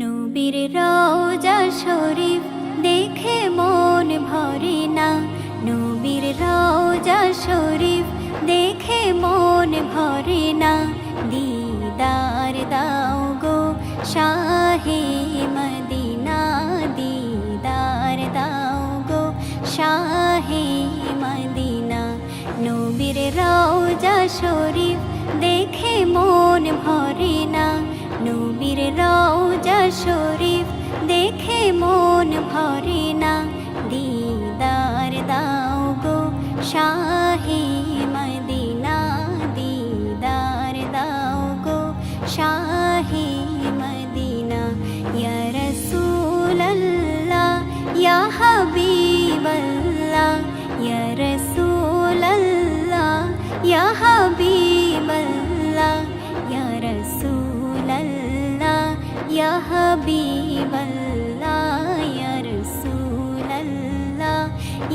নবীর রওজা শরীফ দেখে মন ভরে না, নবীর রওজা শরীফ দেখে মন ভরে না। দিদার দাও গো শাহে মদিনা, দিদার দাও গো শাহে মদিনা। নবীর রওজা শরীফ দেখে মন ভরে না, নবীর রওজা শরীফ দেখে মন ভরে না। দিদার দাও গো শাহে মদিনা, দিদার দাও গো শাহে মদিনা। ইয়া রাসূলাল্লাহ ইয়া হাবিবাল্লাহ, ইয়া রাসূলাল্লাহ ইয়া হাবিবাল্লাহ, ইয়া রাসূলাল্লাহ ইয়া হাবিবাল্লাহ, ইয়া রাসূলাল্লাহ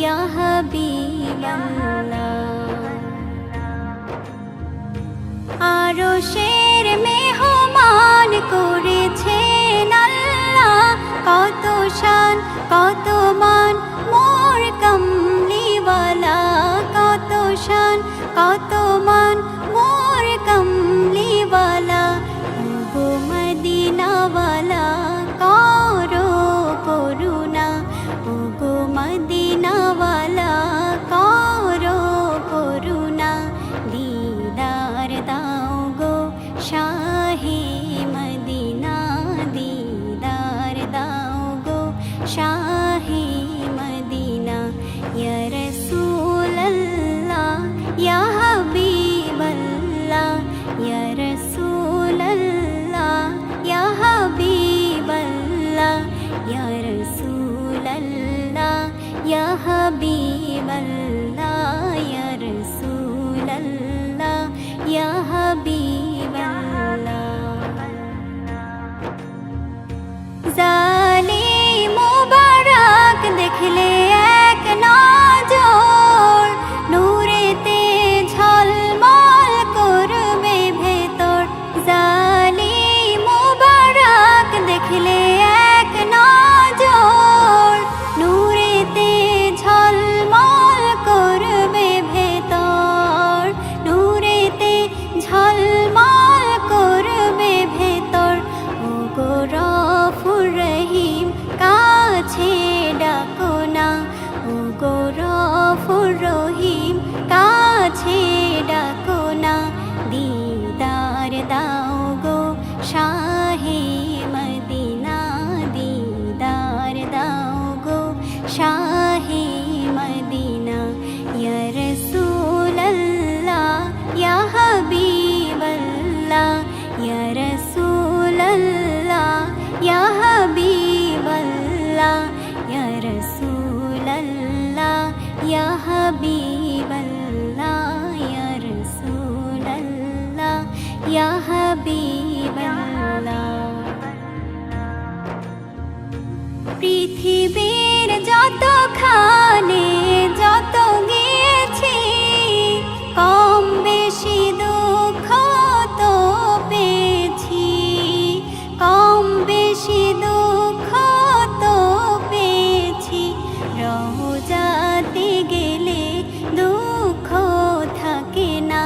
ইয়া হাবিবাল্লাহ। আরশের মেহমান করেছেন আল্লাহ, কত শান কত মান মোর কমলিওয়ালা, কত শান কত মান মোর কমলিওয়ালা। ওগো মদিনাওয়ালা করো করুণা, ওগো মদিনাওয়ালা করো করুণা। দিদার দাও গো শাহে মদিনা, দিদার দাও গো শাহে মদিনা। ইয়া রাসূলাল্লাহ ইয়া হাবিবাল্লাহ, ইয়া রাসূলাল্লাহ ইয়া হাবিবাল্লাহ, ইয়া রাসূলাল্লাহ ইয়া হাবিবাল্লাহ, ইয়া রাসূলাল্লাহ ইয়া হাবিবাল্লাহ। জালিম মুবারক দেখলে এক নজর, নূরেতে ঝলমল করবে ভেতর। জালিম মুবারক দেখলে এক নজর, নূরেতে ঝলমল করবে ভেতর, নূরেতে ঝলমল করবে ভেতর। ওগো গফুর রহিম কাছে ডাকো না, ওগো গফুর রহিম কাছে ডাকো না। দিদার দাও গো শাহে মদিনা, দিদার দাও গো শাহে মদিনা। ইয়া রাসূলাল্লাহ ইয়া হাবিবাল্লাহ, ইয়া রাসূলাল্লাহ ইয়া হাবিবাল্লাহ, ইয়া রাসূলাল্লাহ ইয়া হাবিবাল্লাহ, ইয়া রাসূলাল্লাহ ইয়া হাবিবাল্লাহ। পৃথিবীর যতখানে যত গিয়েছি, কম বেশি দুঃখ তো পেয়েছি, কম বেশি দুঃখ তো পেয়েছি। রওজাতে গেলে দুঃখ থাকে না,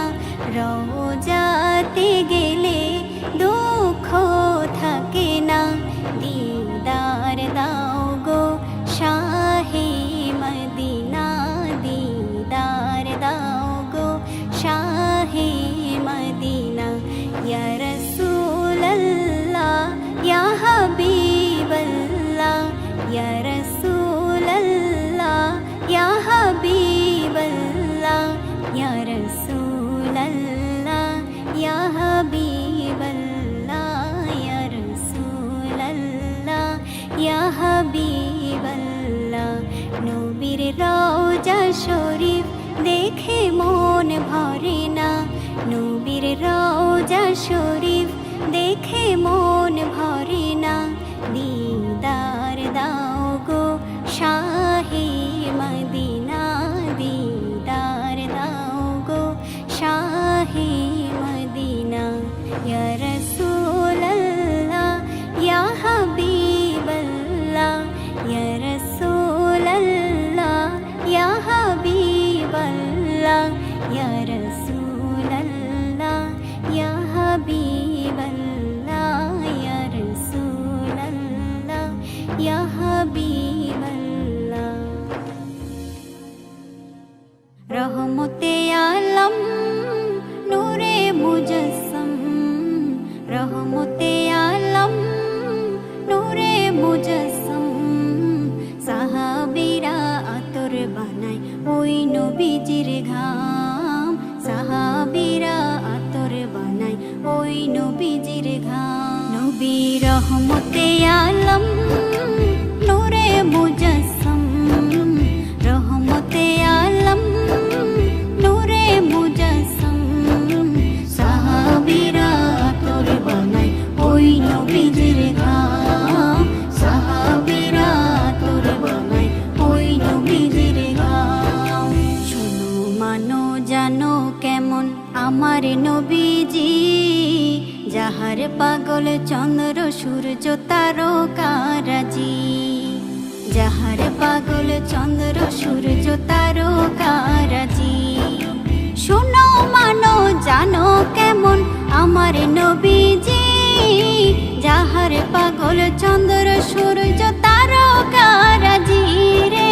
রওজাতে গেলে দুঃখ থাকে না। দিদার দাও গো শাহে মদিনা, দিদার দাও গো শাহে মদিনা। ইয়া রাসূলাল্লাহ ইয়া হাবিবাল্লাহ, ইয়া রাসূলাল্লাহ ইয়া হাবিবাল্লাহ, ইয়া রাসূলাল্লাহ ইয়া হাবিবাল্লাহ, ইয়া রাসূলাল্লাহ ইয়া হাবিবাল্লাহ। নবীর রওজা শরীফ দেখে মন ভরে না, নবীর রওজা শরীফ দেখে মন ভরে না। দিদার দাও গো শাহে মদিনা, দিদার দাও গো শাহে মদিনা। ইয়া রাসূলাল্লাহ ইয়া হাবিবাল্লাহ, হাবিবাল্লাহ। রহমতে আলম নূরে মুজাসসাম, রহমতে আলম নূরে মুজাসসাম, সাহাবীরা আতর বানায় ওই নবীজির ঘাম, সাহাবীরা আতর বানায় ওই নবীজির ঘাম। নবী রহমতে আলম নূরে মুজাসসাম, রহমতে আলম নূরে মুজাসসাম, সাহাবীরা আতর বানায় ওই নবীজির ঘাম, সাহাবীরা আতর বানায় ওই নবীজির ঘাম। শোনো মানো জানো কেমন আমার নবীজি, যাহার পাগল চন্দ্র সূর্য তারকারাজি, যাহার পাগল চন্দ্র সূর্য তারকারাজি। শোনো মানো জানো কেমন আমার নবীজি, যাহার পাগল চন্দ্র সূর্য তারকারাজি রে,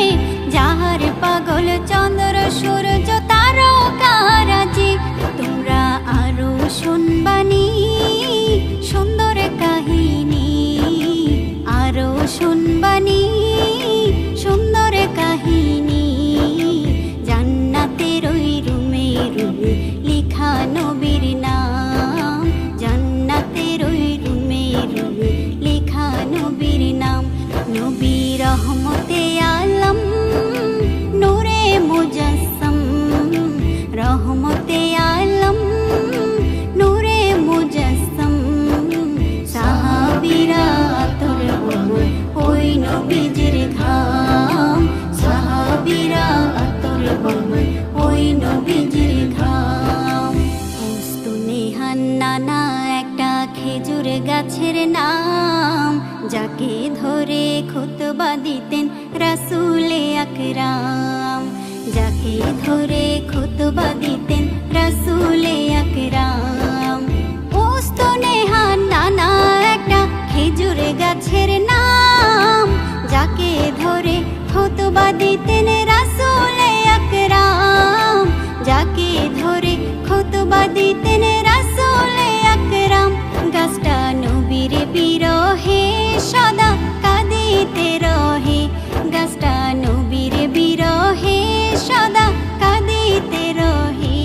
যাহার পাগল চন্দ্র সূর্য তারকারাজি। তোমরা আরো শুনবানি সুন্দর কাহিনী, আরো শুনবানি সুন্দর কাহিনী, জান্নাতের ওই রুমে রুমে লিখা নবীর নাম, জান্নাতের ওই রুমে রুমে লিখা নবীর নাম। নবী রহমতে আলম নূরে মুজাসসাম, রহমতে আলম নূরে মুজাসসাম, সাহাবীরা আতর বানায় ওই নবীজির ঘাম, সাহাবীরা আতর বানায় ওই নবীজির ঘাম। উস্তুনেহান নানা একটা খেজুর গাছের নাম, যাকে ধরে খুতবা দিতেন রাসূলে আকরাম, যাকে ধরে খুতবা দিতেন রাসূলে আকরাম। উস্তুনেহান নানা একটা খেজুর গাছের নাম, যাকে ধরে খুতবা দিতেন রাসূলে আকরাম, যাকে ধরে খুতবা দিতেন রাসূলে আকরাম। গাছটা নবীর বিরহে সদা কাঁদিতে রহে, গাছটা নবীর বিরহে সদা কাঁদিতে রহে।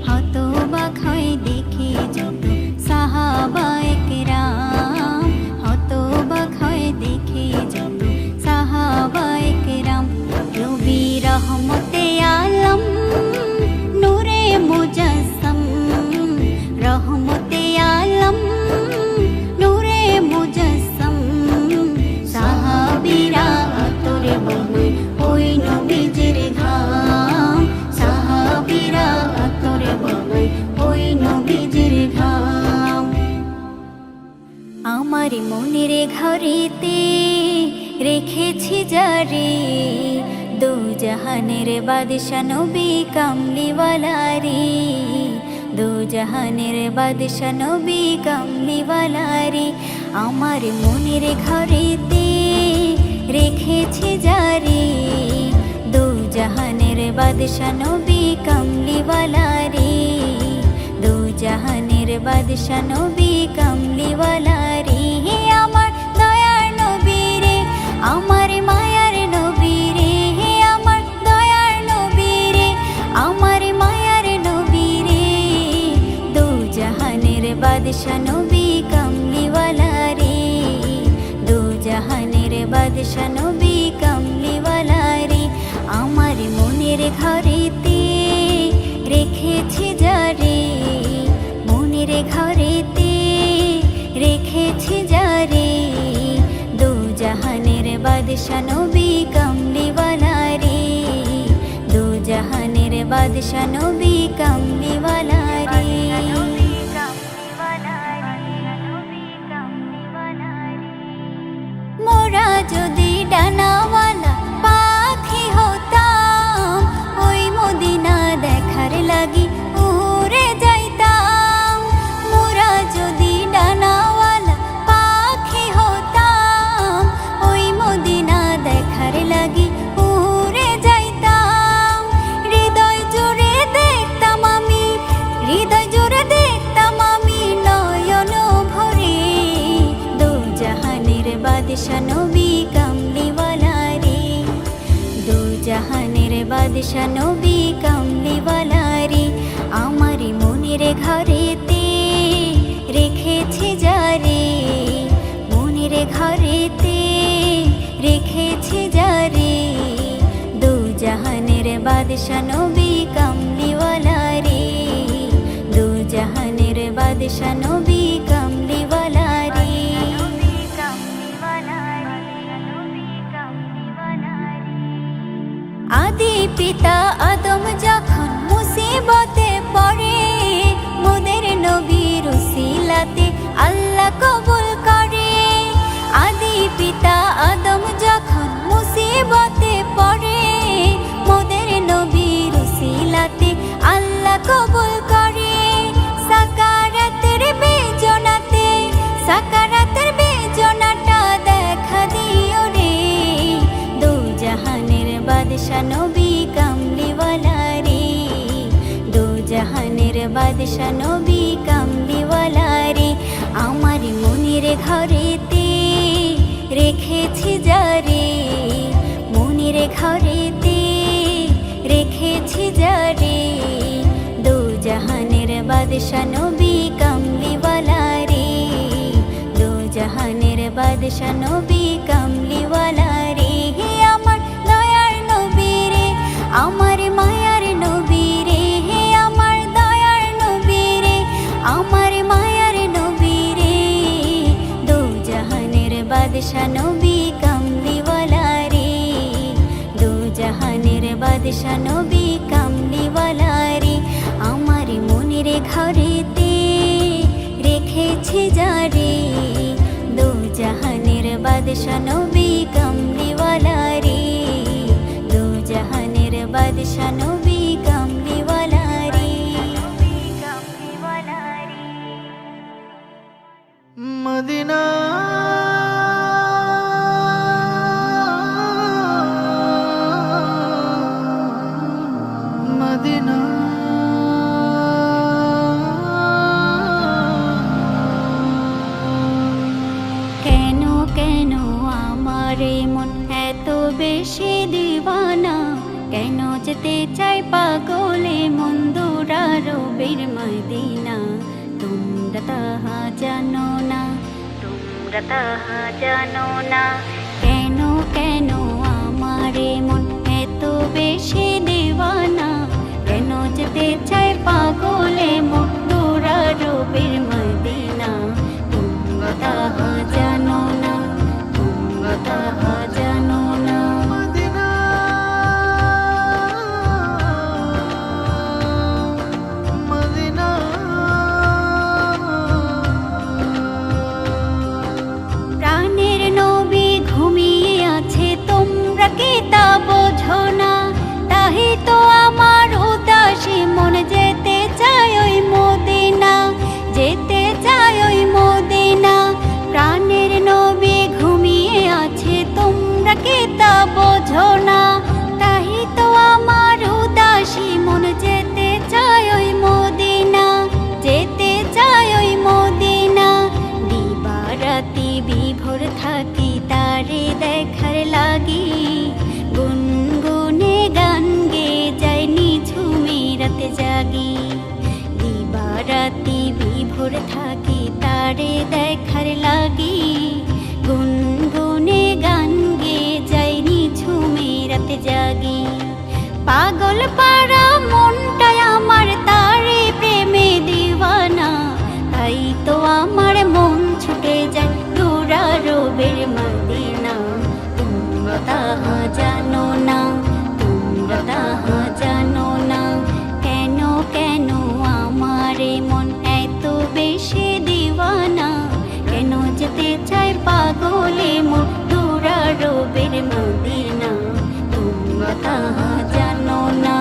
হতবাক হয়ে দেখে যত সাহাবায়ে কেরাম, হতবাক হয়ে দেখে যত সাহাবায়ে কেরাম। নবী রহমতে আলম নূরে মুজাসসাম, রহমতে আলম নূরে মুজাসসাম, সাহাবীরা আতর বানায় ওই নবীজির ঘাম, সাহাবীরা আতর বানায় ওই নবীজির ঘাম। আমার মনের ঘরেতে রেখেছি যারে, দু জাহানের বাদশা নবী কামলিওয়ালা রে, দু জাহানের বাদশা নবী কামলিওয়ালা রে। আমার মনের ঘরেতে রেখেছি যারে, দু জাহানের বাদশা নবী কামলিওয়ালা রে, দু জাহানের বাদশা নবী কামলিওয়ালা রে। আমার দয়ার নবী রে, আমার মায়ার নবী রে, আমার দয়ার নবী রে, আমার মায়ার নবী রে, দু জাহানের বাদশা নবী কামলিওয়ালা রে, দু জাহানের বাদশা নবী কামলিওয়ালা রে। আমার মনের ঘরেতে রেখেছি যারে, মনের ঘরেতে রেখেছি যারে, দু জাহানের বাদশা নবী কামলিওয়ালা রে, দু জাহানের বাদশা নবী কামলিওয়ালা রে। মোরা যদি ডানাওয়ালা পাখি হতাম, ওই মদিনা দেখার লাগি উড়ে যাইতাম। মোরা যদি ডানাওয়ালা পাখি হতাম, ওই বাদশা নবী কামলিওয়ালা রে, দু জাহানের বাদশা নবী কামলিওয়ালা রে, আমার মনের ঘরেতে রেখেছি যারে, মনের ঘরেতে রেখেছি যারে, দু জাহানের বাদশা নবী কামলিওয়ালা রে, দু জাহানের বাদশা নবী কামলিওয়ালা রে। আদি পিতা আদম যখন মুসিবতে পড়ে, মোদের নবীর উসিলাতে আল্লাহ কবুল করে। আদি পিতা আদম যখন মুসিবতে পড়ে, মোদের নবীর উসিলাতে আল্লাহ কবুল করে। সাকারাতের বেজনাতে, সাকারাতের বেজনাটা দেখা দিও রে, দু জাহানের বাদশা নবী কামলিওয়ালা রে, দু জাহানের বাদশা নবী কামলিওয়ালা রে, আমার মনের ঘরেতে রেখেছি যারে, মনের ঘরেতে রেখেছি যারে, দু জাহানের বাদশা নবী কামলিওয়ালা রে, দু জাহানের বাদশা নবী কামলিওয়ালা রে। হে আমার দয়ার নবী রে, আমার মায়ার নবী রে, হে আমার দয়ার নবী রে, আমার মায়ার নবী রে, দু জাহানের বাদশা নবী কামলিওয়ালা রে, দু জাহানের বাদশা নবী কামলিওয়ালা রে, আমার মনের ঘরেতে রেখেছি যারে, দু জাহানের বাদশা নবী কামলিওয়ালা রে, দু জাহানের বাদশা নবী কামলিওয়ালা রে। মদিনা মদিনা কেন কেন আমার মন এত বেশি দিওয়ানা, কেন যেতে চাই পাগলে মন দুরারবের মদিনা, তোমরা তাহা জানো না, তোমরা তাহা জানো না। কেন কেন আমার মন এত বেশি দিওয়ানা, কেন যেতে চাই পাগলে মন দুরারবের মদিনা, তোমরা তাহা জানো না, তোমরা তাহা জানো না। মদিনা মদিনা প্রাণের নবী ঘুমিয়ে আছে, তোমরা কি তা বোঝো না? তাহি তো আমার উদাসী মন যেতে চায় ওই মদিনা, যেতে চায় ওই মদিনা। প্রাণের নবী ঘুমিয়ে আছে, তোমরা কি তা বোঝো না? তাহি তো আমার উদাসী মন যেতে চায় ওই মদিনা, যেতে চায় ওই মদিনা। দিবারাতি বিভোর থাকি তারে দেখার লাগি, গুনগুনে গান গে যাই নিঝুমে রাতে জাগি। দিবারাতি বিভোর থাকি তারে দেখার লাগি, গুনগুনে গান গে যাই নিঝুমে রাতে জাগি। পাগল পাড়া মনটাই আমার তারে প্রেমে দিওয়ানা, তাই তো আমার মন ছুটে যায় দুরারবের মদিনা, তোমরা তাহা জানো না, তোমরা তাহা জানো না। কেন কেন আমার মন এত বেশি দিওয়ানা, কেন যেতে চাই পাগলে মন দুরারবের মদিনা, তোমরা তাহা জানো না,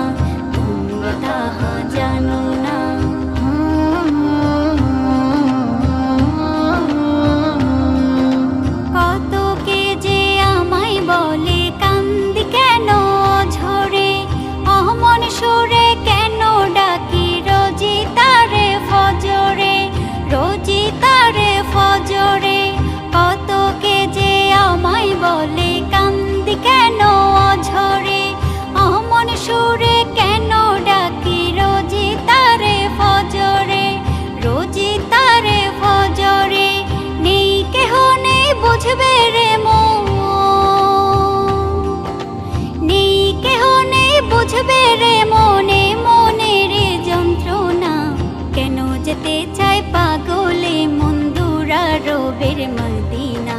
দুরারোপের মদিনা,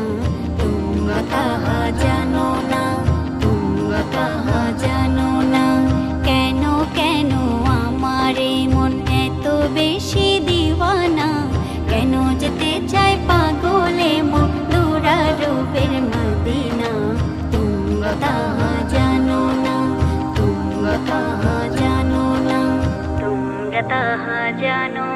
তোমরা তাহা জানো না, তোমরা তাহা জানো না। কেন কেন আমার এ মন এত বেশি দিওয়ানা, কেন যেতে চায় পাগলে মন দুরারোপের মদিনা, তোমরা তাহা জানো না, তোমরা তাহা জানো না, তোমরা তাহা জানো